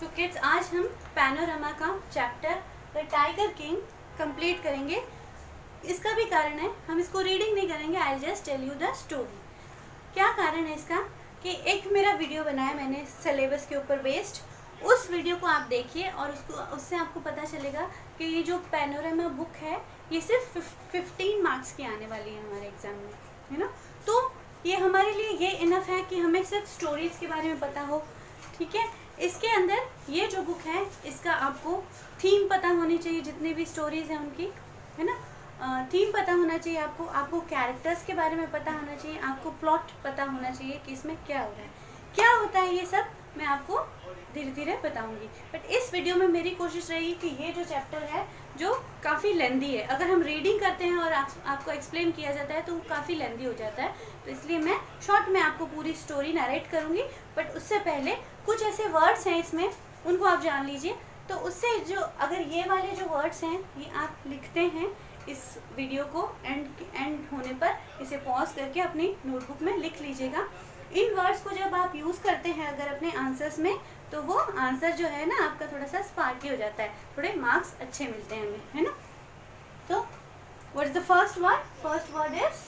तो किड्स आज हम पैनोरामा का chapter the tiger king complete करेंगे। इसका भी कारण है, हम इसको रीडिंग नहीं करेंगे, I will just tell you the story. क्या कारण है इसका कि एक मेरा वीडियो बनाया मैंने सिलेबस के ऊपर बेस्ड, उस वीडियो को आप देखिए और उससे आपको पता चलेगा कि ये जो पैनोरामा बुक है ये सिर्फ 15 मार्क्स की आने वाली है हमारे एग्जाम में, है ना। तो ये हमारे लिए ये इनफ है कि हमें सिर्फ स्टोरीज़ के बारे में पता हो, ठीक है। इसके अंदर ये जो बुक है इसका आपको थीम पता होनी चाहिए, जितनी भी स्टोरीज़ हैं उनकी, है ना। थीम पता होना चाहिए आपको कैरेक्टर्स के बारे में पता होना चाहिए, आपको प्लॉट पता होना चाहिए कि इसमें क्या हो रहा है, क्या होता है, ये सब मैं आपको धीरे धीरे बताऊंगी। बट इस वीडियो में मेरी कोशिश रहेगी कि ये जो चैप्टर है जो काफ़ी लेंदी है, अगर हम रीडिंग करते हैं और आपको एक्सप्लेन किया जाता है तो वो काफ़ी लेंदी हो जाता है, तो इसलिए मैं शॉर्ट में आपको पूरी स्टोरी नरेट करूँगी। बट उससे पहले कुछ ऐसे वर्ड्स हैं इसमें, उनको आप जान लीजिए। तो उससे जो अगर ये वाले जो वर्ड्स हैं ये आप लिखते हैं, इस वीडियो को एंड होने पर इसे पॉज करके अपनी नोटबुक में लिख लीजिएगा। इन वर्ड्स को जब आप यूज़ करते हैं अगर अपने आंसर्स में, तो वो आंसर जो है ना आपका थोड़ा सा स्पार्की हो जाता है, थोड़े मार्क्स अच्छे मिलते हैं हमें, है ना। तो what is the first word is,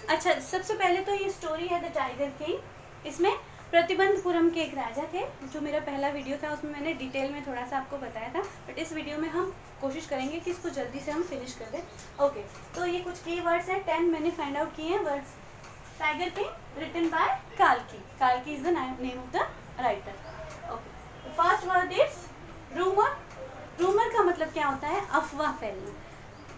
अच्छा सबसे पहले तो ये स्टोरी है द टाइगर किंग। इसमें प्रतिबंधपुरम के एक राजा थे, जो मेरा पहला वीडियो था उसमें मैंने डिटेल में थोड़ा सा आपको बताया था, बट इस वीडियो में हम कोशिश करेंगे कि इसको जल्दी से हम फिनिश कर दें। ओके, तो ये कुछ की वर्ड्स हैं, 10 मैंने फाइंड आउट किए हैं words. Tiger King written by काल्की is the name of the writer. Okay, first word is rumour. Rumour का मतलब क्या होता है, अफवाह फैलना।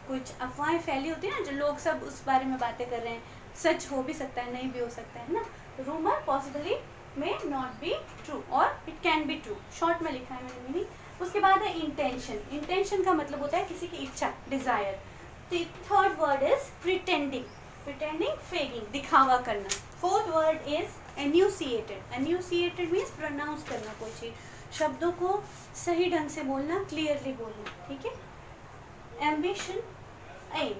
कुछ अफवाहें फैली होती है ना, जो लोग सब उस बारे में बातें कर रहे हैं, सच हो भी सकता है नहीं भी हो सकता है ना। Rumour possibly may not be true और it can be true, short में लिखा है मैंने मीनिंग। उसके बाद है इंटेंशन। इंटेंशन का मतलब होता है किसी की इच्छा, desire. Third word is pretending faking, दिखावा करना। Fourth word is enunciated. Enunciated means pronounce करना, कोई चीज शब्दों को सही ढंग से बोलना, क्लियरली बोलना, ठीक है। Ambition, um.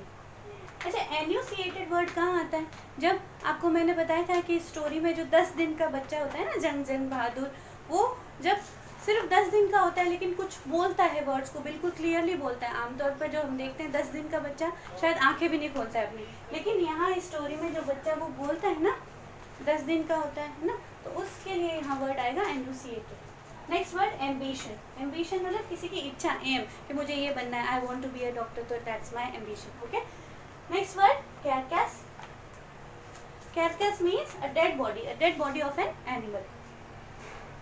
अच्छा, एन्यूसिएटेड वर्ड कहाँ आता है, जब आपको मैंने बताया था कि स्टोरी में जो 10 दिन का बच्चा होता है ना, जंग बहादुर, वो जब सिर्फ 10 दिन का होता है लेकिन कुछ बोलता है, वर्ड्स को बिल्कुल क्लियरली बोलता है। आमतौर पर जो हम देखते हैं 10 दिन का बच्चा शायद आंखें भी नहीं खोलता है अपनी, लेकिन यहाँ इस स्टोरी में जो बच्चा वो बोलता है ना, 10 दिन का होता है ना, तो उसके लिए यहाँ वर्ड आएगा enunciated. Next word ambition. Ambition मतलब किसी की इच्छा, एम, कि मुझे ये बनना है, I want to be a doctor, तो that's my ambition. Okay, next word carcass. Carcass means a dead body of an animal.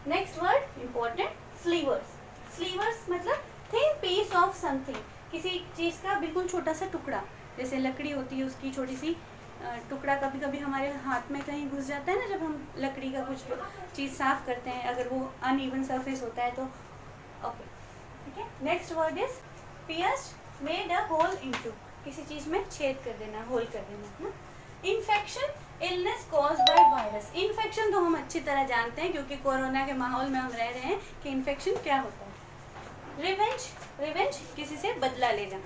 Next word important, slivers. Slivers मतलब thin piece of something, किसी चीज़ का बिल्कुल छोटा सा टुकड़ा, जैसे लकड़ी होती है उसकी छोटी सी टुकड़ा कभी कभी हमारे हाथ में कहीं घुस जाता है ना, जब हम लकड़ी का कुछ चीज़ साफ करते हैं, अगर वो अनइवन सरफेस होता है तो। ओके, ठीक है। Next word is pierced, made a hole into, किसी चीज़ में छेद कर देना, होल कर देना, है ना। Infection, illness cause by virus. Infection तो हम अच्छी तरह जानते हैं क्योंकि कोरोना के माहौल में हम रह रहे हैं कि इन्फेक्शन क्या होता है। रिवेंज किसी से बदला लेना।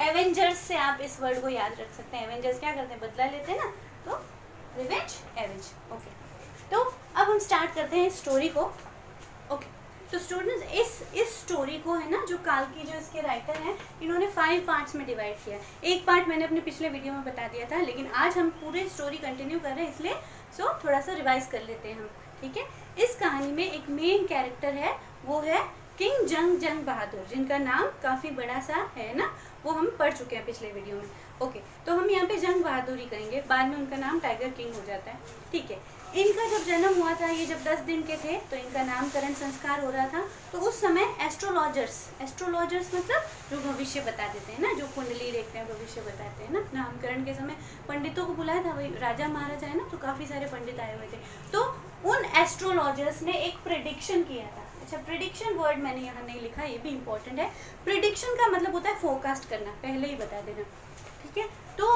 एवेंजर्स से आप इस वर्ड को याद रख सकते हैं। एवेंजर्स क्या करते हैं, बदला लेते हैं ना, तो एवेंज। ओके, तो अब हम स्टार्ट करते हैं स्टोरी को। ओके, तो स्टूडेंट्स इस स्टोरी को है ना, जो काल्की जो इसके राइटर हैं, इन्होंने 5 पार्ट्स में डिवाइड किया। एक पार्ट मैंने अपने पिछले वीडियो में बता दिया था, लेकिन आज हम पूरे स्टोरी कंटिन्यू कर रहे हैं, इसलिए थोड़ा सा रिवाइज कर लेते हैं हम, ठीक है। इस कहानी में एक मेन कैरेक्टर है, वो है किंग जंग बहादुर, जिनका नाम काफ़ी बड़ा सा है ना, वो हम पढ़ चुके हैं पिछले वीडियो में। ओके, तो हम यहाँ पे जंग बहादुर ही कहेंगे, बाद में उनका नाम टाइगर किंग हो जाता है, ठीक है। इनका जब जन्म हुआ था, ये जब 10 दिन के थे, तो इनका नामकरण संस्कार हो रहा था। तो उस समय एस्ट्रोलॉजर्स मतलब जो भविष्य बता देते हैं ना, जो कुंडली देखते हैं, भविष्य बताते हैं ना, नामकरण के समय पंडितों को बुलाया था, वही राजा महाराजा है ना, तो काफ़ी सारे पंडित आए हुए थे। तो उन एस्ट्रोलॉजर्स ने एक प्रेडिक्शन किया था। अच्छा, प्रेडिक्शन वर्ड मैंने यहाँ नहीं लिखा, ये भी इंपॉर्टेंट है। प्रेडिक्शन का मतलब होता है फोरकास्ट करना, पहले ही बता देना, ठीक है। तो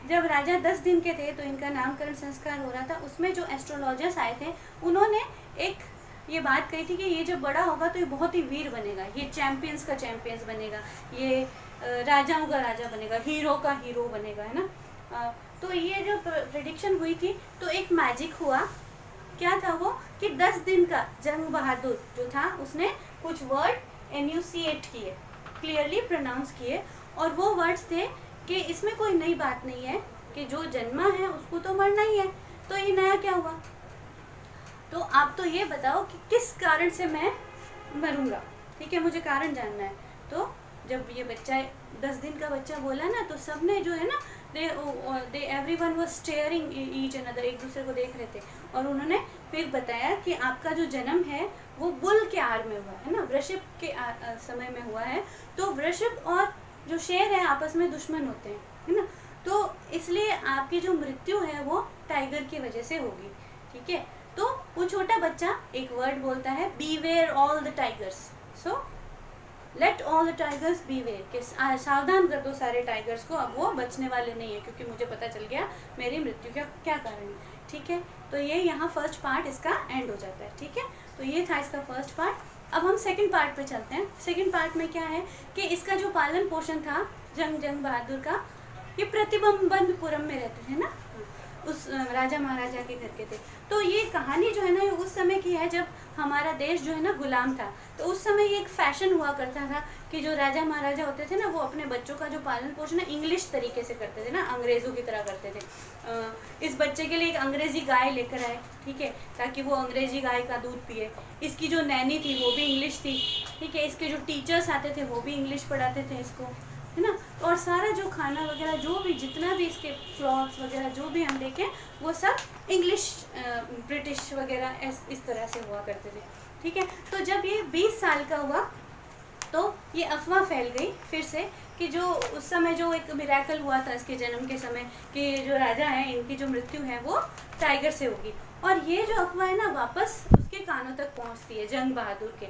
जब राजा 10 दिन के थे तो इनका नामकरण संस्कार हो रहा था, उसमें जो एस्ट्रोलॉजर्स आए थे उन्होंने एक ये बात कही थी कि ये जब बड़ा होगा तो ये बहुत ही वीर बनेगा, ये चैंपियंस का चैंपियंस बनेगा, ये राजाओं का राजा बनेगा, हीरो का हीरो बनेगा, है ना। तो ये जो प्रेडिक्शन हुई थी, तो एक मैजिक हुआ क्या था वो कि 10 दिन का जंग बहादुर जो था उसने कुछ वर्ड एन्यूसिएट किए, क्लियरली प्रोनाउंस किए, और वो वर्ड्स थे कि इसमें कोई नई बात नहीं है कि जो जन्मा है उसको तो मरना ही है। तो ये नया क्या हुआ? तो आप तो ये बताओ कि किस कारण से मैं मरूंगा, ठीक है, मुझे कारण जानना है। तो जब ये बच्चा 10 दिन का बच्चा बोला ना, तो सब ने जो है ना, they everyone was staring each another, एक दूसरे को देख रहे थे। और उन्होंने फिर बताया कि आपका जो जन्म है वो बुल के आर में हुआ है ना, वृषभ के समय में हुआ है। तो वृषभ और जो शेर है आपस में दुश्मन होते हैं, है ना, तो इसलिए आपकी जो मृत्यु है वो टाइगर की वजह से होगी, ठीक है। तो वो छोटा बच्चा एक वर्ड बोलता है, beware all the tigers, so let all the tigers beware, कि सावधान कर दो सारे टाइगर्स को, अब वो बचने वाले नहीं है, क्योंकि मुझे पता चल गया मेरी मृत्यु का क्या कारण है, ठीक है। तो ये यहाँ फर्स्ट पार्ट इसका एंड हो जाता है, ठीक है। तो ये था इसका फर्स्ट पार्ट। अब हम सेकंड पार्ट पे चलते हैं। सेकंड पार्ट में क्या है कि इसका जो पालन पोषण था जंग बहादुर का, ये प्रतिबंधपुरम में रहते थे ना, उस राजा महाराजा के घर के थे। तो ये कहानी जो है ना, ये उस समय की है जब हमारा देश जो है ना गुलाम था। तो उस समय ये एक फैशन हुआ करता था कि जो राजा महाराजा होते थे ना, वो अपने बच्चों का जो पालन पोषण इंग्लिश तरीके से करते थे ना, अंग्रेज़ों की तरह करते थे। इस बच्चे के लिए एक अंग्रेज़ी गाय लेकर आए, ठीक है, ताकि वो अंग्रेज़ी गाय का दूध पिए। इसकी जो नैनी थी वो भी इंग्लिश थी, ठीक है। इसके जो टीचर्स आते थे वो भी इंग्लिश पढ़ाते थे इसको, है ना। और सारा जो खाना वगैरह जो भी जितना भी इसके फ्लॉक्स वगैरह जो भी हम देखें वो सब इंग्लिश ब्रिटिश वगैरह इस तरह से हुआ करते थे, ठीक है। तो जब ये 20 साल का हुआ तो ये अफवाह फैल गई फिर से कि जो उस समय जो एक मिरेकल हुआ था इसके जन्म के समय कि जो राजा हैं इनकी जो मृत्यु है वो टाइगर से होगी। और ये जो अफवाह है ना वापस उसके कानों तक पहुंचती है जंग बहादुर के,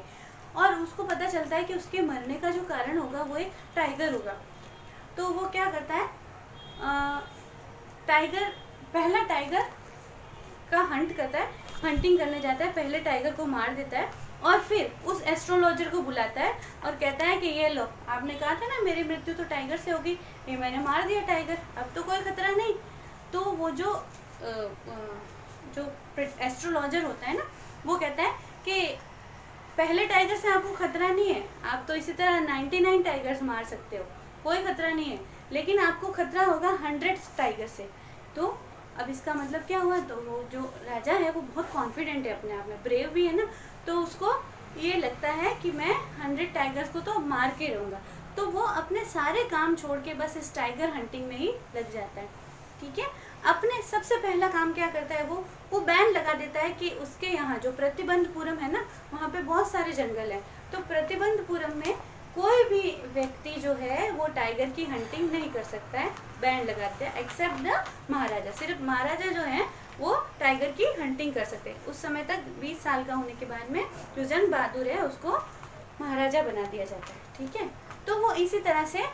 और उसको पता चलता है कि उसके मरने का जो कारण होगा वो एक टाइगर होगा। तो वो क्या करता है, पहला टाइगर का हंट करता है, हंटिंग करने जाता है, पहले टाइगर को मार देता है और फिर उस एस्ट्रोलॉजर को बुलाता है और कहता है कि ये लो, आपने कहा था ना मेरी मृत्यु तो टाइगर से होगी, ये मैंने मार दिया टाइगर, अब तो कोई खतरा नहीं। तो वो जो एस्ट्रोलॉजर होता है ना, वो कहता है कि पहले टाइगर से आपको खतरा नहीं है, आप तो इसी तरह 99 टाइगर्स मार सकते हो, कोई खतरा नहीं है, लेकिन आपको खतरा होगा 100 टाइगर से। तो अब इसका मतलब क्या हुआ, तो वो जो राजा है वो बहुत कॉन्फिडेंट है अपने आप में, ब्रेव भी है ना, तो उसको ये लगता है कि मैं 100 टाइगर्स को तो मार के रहूँगा। तो वो अपने सारे काम छोड़ के बस इस टाइगर हंटिंग में ही लग जाता है, ठीक है। अपने सबसे पहला काम क्या करता है, वो बैन लगा देता है कि उसके यहाँ जो प्रतिबंधपुरम है ना, वहाँ पे बहुत सारे जंगल हैं, तो प्रतिबंधपुरम में कोई भी व्यक्ति जो है वो टाइगर की हंटिंग नहीं कर सकता है, बैन लगाते हैं, एक्सेप्ट द महाराजा। सिर्फ महाराजा जो है वो टाइगर की हंटिंग कर सकते हैं। उस समय तक 20 साल का होने के बाद में जो जंग बहादुर है उसको महाराजा बना दिया जाता है, ठीक है। तो वो इसी तरह से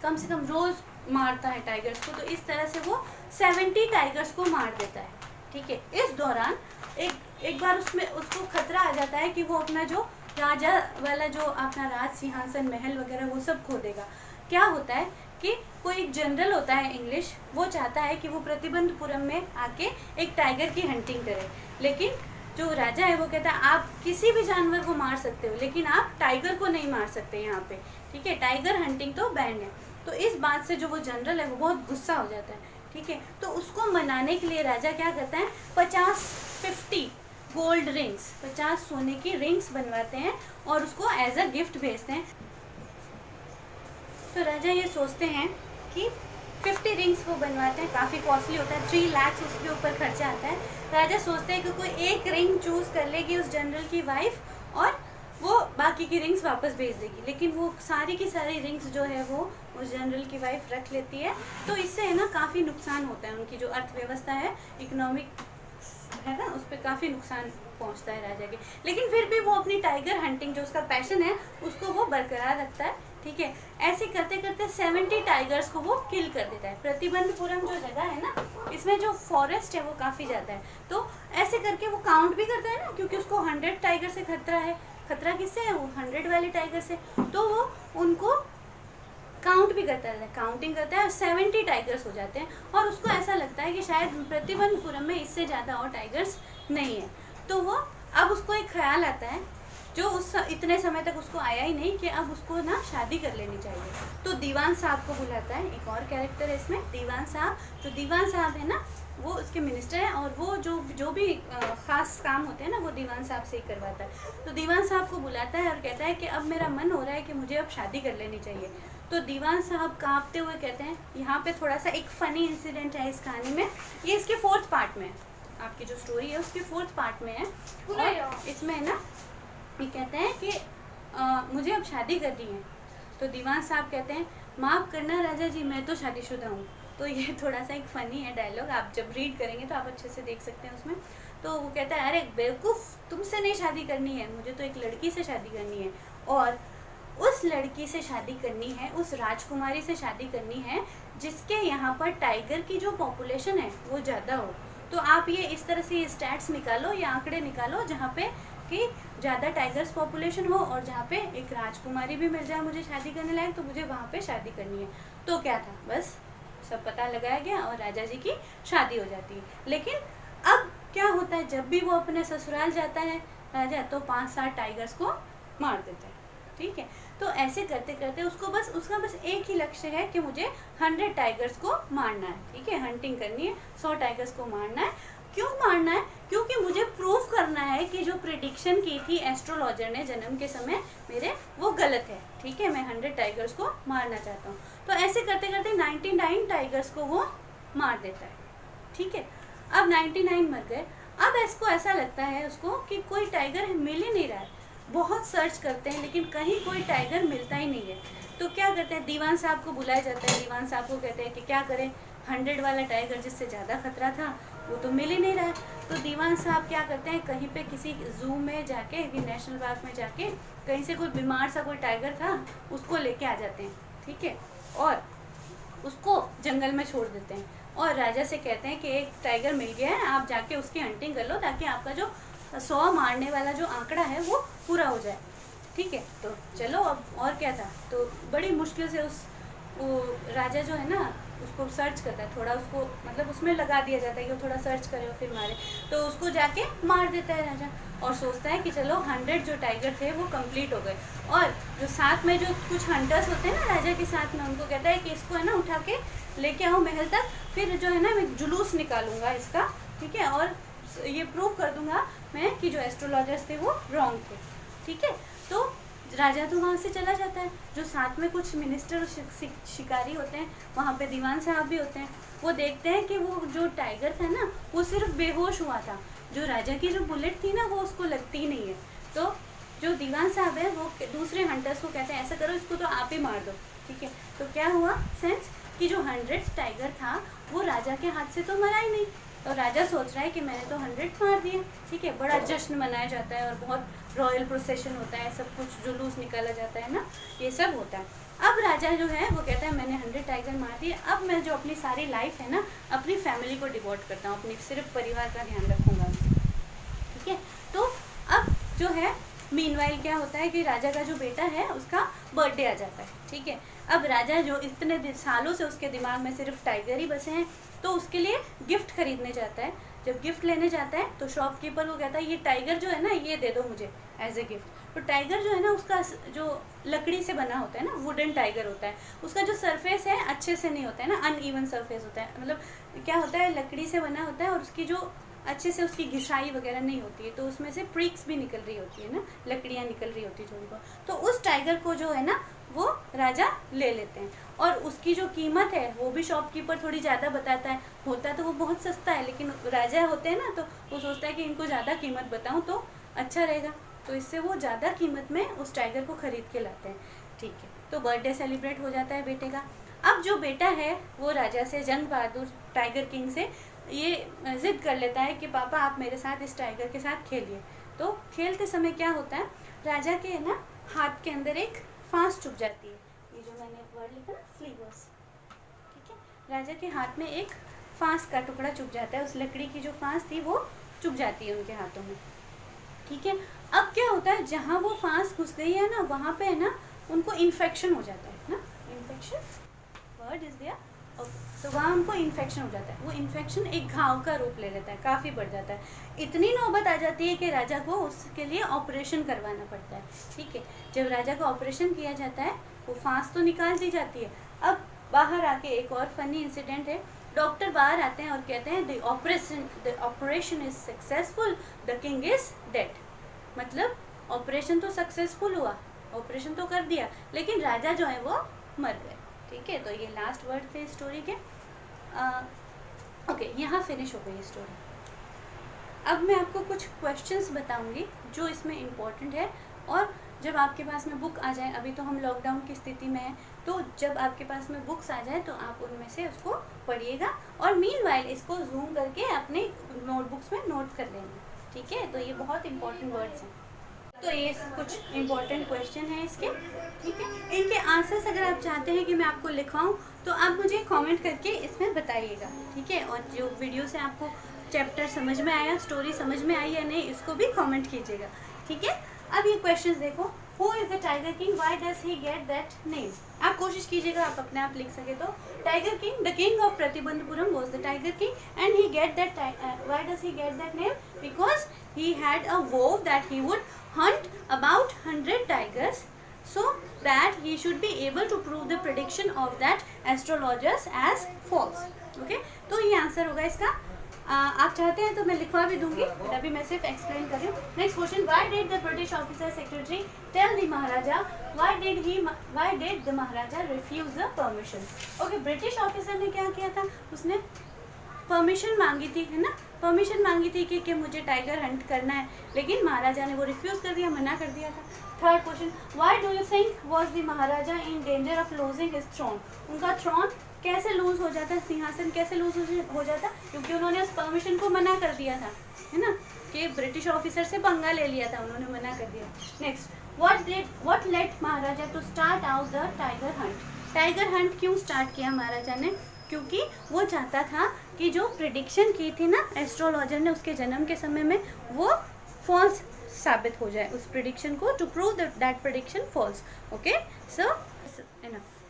कम रोज मारता है टाइगर्स को, तो इस तरह से वो 70 टाइगर्स को मार देता है, ठीक है। इस दौरान एक बार उसमें उसको खतरा आ जाता है कि वो अपना जो राजा वाला जो अपना राज सिंहासन महल वगैरह वो सब खो देगा। क्या होता है कि कोई एक जनरल होता है इंग्लिश, वो चाहता है कि वो प्रतिबंधपुरम में आके एक टाइगर की हंटिंग करे, लेकिन जो राजा है वो कहता है आप किसी भी जानवर को मार सकते हो लेकिन आप टाइगर को नहीं मार सकते यहाँ पे, ठीक है, टाइगर हंटिंग तो बैन है। तो इस बात से जो वो जनरल है वो बहुत गुस्सा हो जाता है, ठीक है। तो उसको मनाने के लिए राजा क्या करता है, 50 गोल्ड रिंग्स, 50 सोने की रिंग्स बनवाते हैं और उसको एज अ गिफ्ट भेजते हैं। तो राजा ये सोचते हैं कि 50 रिंग्स वो बनवाते हैं, काफ़ी कॉस्टली होता है, 3 लाख उसके ऊपर खर्चा आता है। राजा सोचते हैं कि कोई एक रिंग चूज़ कर लेगी उस जनरल की वाइफ और वो बाकी की रिंग्स वापस भेज देगी, लेकिन वो सारी की सारी रिंग्स जो है वो उस जनरल की वाइफ रख लेती है। तो इससे है ना काफ़ी नुकसान होता है, उनकी जो अर्थव्यवस्था है, इकोनॉमिक है ना, उस पर काफ़ी नुकसान पहुंचता है राजा के। लेकिन फिर भी वो अपनी टाइगर हंटिंग जो उसका पैशन है उसको वो बरकरार रखता है, ठीक है। ऐसे करते करते 70 टाइगर्स को वो किल कर देता है। प्रतिबंधपुरम जो जगह है ना, इसमें जो फॉरेस्ट है वो काफ़ी ज़्यादा है, तो ऐसे करके वो काउंट भी करता है ना, क्योंकि उसको 100 टाइगर से खतरा है। खतरा किससे है, वो 100 वाले टाइगर से, तो वो उनको काउंट भी करता है, काउंटिंग करता है और 70 टाइगर्स हो जाते हैं। और उसको ऐसा लगता है कि शायद प्रतिबंधपुरम में इससे ज़्यादा और टाइगर्स नहीं है। तो वो अब उसको एक ख्याल आता है जो उस इतने समय तक उसको आया ही नहीं कि अब उसको ना शादी कर लेनी चाहिए। तो दीवान साहब को बुलाता है, एक और कैरेक्टर है इसमें दीवान साहब। जो दीवान साहब है ना वो उसके मिनिस्टर हैं और वो जो भी ख़ास काम होते हैं ना वो दीवान साहब से ही करवाता है। तो दीवान साहब को बुलाता है और कहता है कि अब मेरा मन हो रहा है कि मुझे अब शादी कर लेनी चाहिए। तो दीवान साहब कांपते हुए कहते हैं, यहाँ पे थोड़ा सा एक फ़नी इंसिडेंट है इस कहानी में, ये इसके 4th पार्ट में है, आपकी जो स्टोरी है उसके 4th पार्ट में है। और इसमें है ना ये कहते हैं कि मुझे अब शादी करनी है। तो दीवान साहब कहते हैं, माफ़ करना राजा जी, मैं तो शादीशुदा हूँ। तो ये थोड़ा सा एक फ़नी है डायलॉग, आप जब रीड करेंगे तो आप अच्छे से देख सकते हैं उसमें। तो वो कहता है, अरे बेवकूफ़, तुमसे नहीं शादी करनी है, मुझे तो एक लड़की से शादी करनी है, और उस लड़की से शादी करनी है, उस राजकुमारी से शादी करनी है जिसके यहाँ पर टाइगर की जो पॉपुलेशन है वो ज़्यादा हो। तो आप ये इस तरह से स्टैट्स निकालो या आंकड़े निकालो जहाँ पे कि ज़्यादा टाइगर्स पॉपुलेशन हो और जहाँ पे एक राजकुमारी भी मिल जाए मुझे शादी करने लायक, तो मुझे वहाँ पे शादी करनी है। तो क्या था, बस सब पता लगाया गया और राजा जी की शादी हो जाती है। लेकिन अब क्या होता है, जब भी वो अपने ससुराल जाता है राजा, तो 5-7 टाइगर्स को मार देता है। ठीक है, तो ऐसे करते करते उसका बस एक ही लक्ष्य है कि मुझे 100 टाइगर्स को मारना है। ठीक है, हंटिंग करनी है, 100 टाइगर्स को मारना है। क्यों मारना है? क्योंकि मुझे प्रूफ करना है कि जो प्रेडिक्शन की थी एस्ट्रोलॉजर ने जन्म के समय मेरे, वो गलत है। ठीक है, मैं 100 टाइगर्स को मारना चाहता हूँ। तो ऐसे करते करते 99 टाइगर्स को वो मार देता है। ठीक है, अब 99 मर गए। अब इसको ऐसा लगता है उसको कि कोई टाइगर मिल ही नहीं रहा है। बहुत सर्च करते हैं लेकिन कहीं कोई टाइगर मिलता ही नहीं है। तो क्या करते हैं, दीवान साहब को बुलाया जाता है। दीवान साहब को कहते हैं कि क्या करें, 100 वाला टाइगर जिससे ज़्यादा खतरा था वो तो मिल ही नहीं रहा है। तो दीवान साहब क्या करते हैं, कहीं पे किसी जू में जाके, नेशनल पार्क में जाके कहीं से कोई बीमार सा कोई टाइगर था उसको लेके आ जाते हैं। ठीक है, और उसको जंगल में छोड़ देते हैं और राजा से कहते हैं कि एक टाइगर मिल गया है, आप जाके उसकी हंटिंग कर लो ताकि आपका जो 100 मारने वाला जो आंकड़ा है वो पूरा हो जाए। ठीक है, तो चलो अब और क्या था। तो बड़ी मुश्किल से वो राजा जो है ना उसको सर्च करता है, थोड़ा उसको मतलब उसमें लगा दिया जाता है कि वो थोड़ा सर्च करे और फिर मारे। तो उसको जाके मार देता है राजा और सोचता है कि चलो 100 जो टाइगर थे वो कंप्लीट हो गए। और जो साथ में जो कुछ हंटर्स होते हैं ना राजा के साथ में, उनको कहता है कि इसको है ना उठा के लेके आओ महल तक, फिर जो है ना मैं जुलूस निकालूंगा इसका। ठीक है, और ये प्रूव कर दूंगा मैं कि जो एस्ट्रोलॉजर्स थे वो रॉन्ग थे। ठीक है, तो राजा तो वहाँ से चला जाता है। जो साथ में कुछ मिनिस्टर और शिकारी होते हैं, वहाँ पे दीवान साहब भी होते हैं, वो देखते हैं कि वो जो टाइगर था ना वो सिर्फ बेहोश हुआ था, जो राजा की जो बुलेट थी ना वो उसको लगती नहीं है। तो जो दीवान साहब है वो दूसरे हंटर्स को कहते हैं ऐसा करो इसको तो आप ही मार दो। ठीक है, तो क्या हुआ सेंस कि जो 100 टाइगर था वो राजा के हाथ से तो मरा ही नहीं। तो राजा सोच रहा है कि मैंने तो 100 मार दिए। ठीक है, बड़ा जश्न मनाया जाता है और बहुत रॉयल प्रोसेशन होता है, सब कुछ जुलूस निकाला जाता है ना, ये सब होता है। अब राजा जो है वो कहता है मैंने 100 टाइगर मार दिए, अब मैं जो अपनी सारी लाइफ है ना अपनी फैमिली को डिवोट करता हूँ, अपनी सिर्फ परिवार का ध्यान रखूँगा। ठीक है, तो अब जो है मीनवाइल क्या होता है कि राजा का जो बेटा है उसका बर्थडे आ जाता है। ठीक है, अब राजा जो इतने सालों से उसके दिमाग में सिर्फ टाइगर ही बसे हैं, तो उसके लिए गिफ्ट खरीदने जाता है। जब गिफ्ट लेने जाता है तो शॉपकीपर को कहता है ये टाइगर जो है ना ये दे दो मुझे एज ए गिफ्ट। तो टाइगर जो है ना उसका जो लकड़ी से बना होता है ना, वुडन टाइगर होता है, उसका जो सरफेस है अच्छे से नहीं होता है ना, अनइवन सरफेस होता है। मतलब क्या होता है, लकड़ी से बना होता है और उसकी जो अच्छे से उसकी घिसाई वगैरह नहीं होती है, तो उसमें से प्रिक्स भी निकल रही होती है ना, लकड़ियाँ निकल रही होती है थोड़ी बहुत। तो उस टाइगर को जो है ना वो राजा ले लेते हैं और उसकी जो कीमत है वो भी शॉपकीपर थोड़ी ज़्यादा बताता है। होता तो वो बहुत सस्ता है लेकिन राजा होते हैं ना तो वो सोचता है कि इनको ज़्यादा कीमत बताऊँ तो अच्छा रहेगा, तो इससे वो ज़्यादा कीमत में उस टाइगर को ख़रीद के लाते हैं। ठीक है, तो बर्थडे सेलिब्रेट हो जाता है बेटे का। अब जो बेटा है वो राजा से, जंग बहादुर टाइगर किंग से ये ज़िद कर लेता है कि पापा आप मेरे साथ इस टाइगर के साथ खेलिए। तो खेलते समय क्या होता है, राजा के ना हाथ के अंदर एक फांस चुभ जाती है। ये जो मैंने एक वर्ड लिखा ना, स्लीवर्स। ठीक है, राजा के हाथ में एक फांस का टुकड़ा चुभ जाता है, उस लकड़ी की जो फांस थी वो चुभ जाती है उनके हाथों में। ठीक है, अब क्या होता है, जहाँ वो फांस घुस गई है ना वहाँ पे है ना उनको इन्फेक्शन हो जाता है ना, इन्फेक्शन वर्ड इज देयर, तो वहाँ हमको इन्फेक्शन हो जाता है। वो इन्फेक्शन एक घाव का रूप ले लेता है, काफ़ी बढ़ जाता है। इतनी नौबत आ जाती है कि राजा को उसके लिए ऑपरेशन करवाना पड़ता है। ठीक है, जब राजा का ऑपरेशन किया जाता है, वो फांस तो निकाल दी जाती है। अब बाहर आके एक और फनी इंसिडेंट है। डॉक्टर बाहर आते हैं और कहते हैं the operation is successful, the king is dead. मतलब ऑपरेशन तो सक्सेसफुल हुआ, ऑपरेशन तो कर दिया, लेकिन राजा जो है वो मर गए। ठीक है, तो ये लास्ट वर्ड थे स्टोरी के। ओके, यहाँ फिनिश हो गई स्टोरी। अब मैं आपको कुछ क्वेश्चंस बताऊंगी जो इसमें इम्पोर्टेंट है, और जब आपके पास में बुक आ जाए, अभी तो हम लॉकडाउन की स्थिति में हैं, तो जब आपके पास में बुक्स आ जाए तो आप उनमें से उसको पढ़िएगा, और मीनवाइल इसको जूम करके अपने नोटबुक्स में नोट कर लेंगे। ठीक है, तो ये बहुत इंपॉर्टेंट वर्ड्स हैं। तो ये कुछ इंपॉर्टेंट क्वेश्चन है इसके। ठीक है, इनके आंसर्स अगर आप चाहते हैं कि मैं आपको लिखवाऊँ तो आप मुझे कमेंट करके इसमें बताइएगा। ठीक है, और जो वीडियो से आपको चैप्टर समझ में आया, स्टोरी समझ में आई या नहीं, इसको भी कमेंट कीजिएगा। ठीक है, अब ये क्वेश्चंस देखो। Who is the tiger king, why does he get that name? आप कोशिश कीजिएगा आप अपने आप लिख सके तो। Tiger king, the king of Pratibandapuram was the tiger king and he get that, why does he get that name? Because he had a vow that he would hunt about 100 tigers so that he should be able to prove the prediction of that astrologers as false. Okay, तो ये answer होगा इसका। आप चाहते हैं तो मैं लिखवा भी दूंगी, अभी मैं सिर्फ एक्सप्लेन कर रही हूँ। Next question, why did the British officer secretary tell the maharaja, why did the maharaja refuse the permission? Okay, British officer ने क्या किया था, उसने परमिशन मांगी थी, है ना, परमिशन मांगी थी कि मुझे टाइगर हंट करना है, लेकिन महाराजा ने वो रिफ्यूज़ कर दिया, मना कर दिया था। Third question, why do you think was the maharaja in danger of losing his throne? उनका थ्रोन कैसे लूज हो जाता, सिंहासन कैसे लूज हो जाता? क्योंकि उन्होंने उस परमिशन को मना कर दिया था, है ना, कि ब्रिटिश ऑफिसर से पंगा ले लिया था, उन्होंने मना कर दिया। Next, what let maharaja to start out the tiger hunt? Tiger hunt क्यों स्टार्ट किया महाराजा ने? क्योंकि वो चाहता था कि जो प्रिडिक्शन की थी ना एस्ट्रोलॉजर ने उसके जन्म के समय में, वो फॉल्स साबित हो जाए, उस प्रिडिक्शन को, to prove that prediction false. Okay, so enough.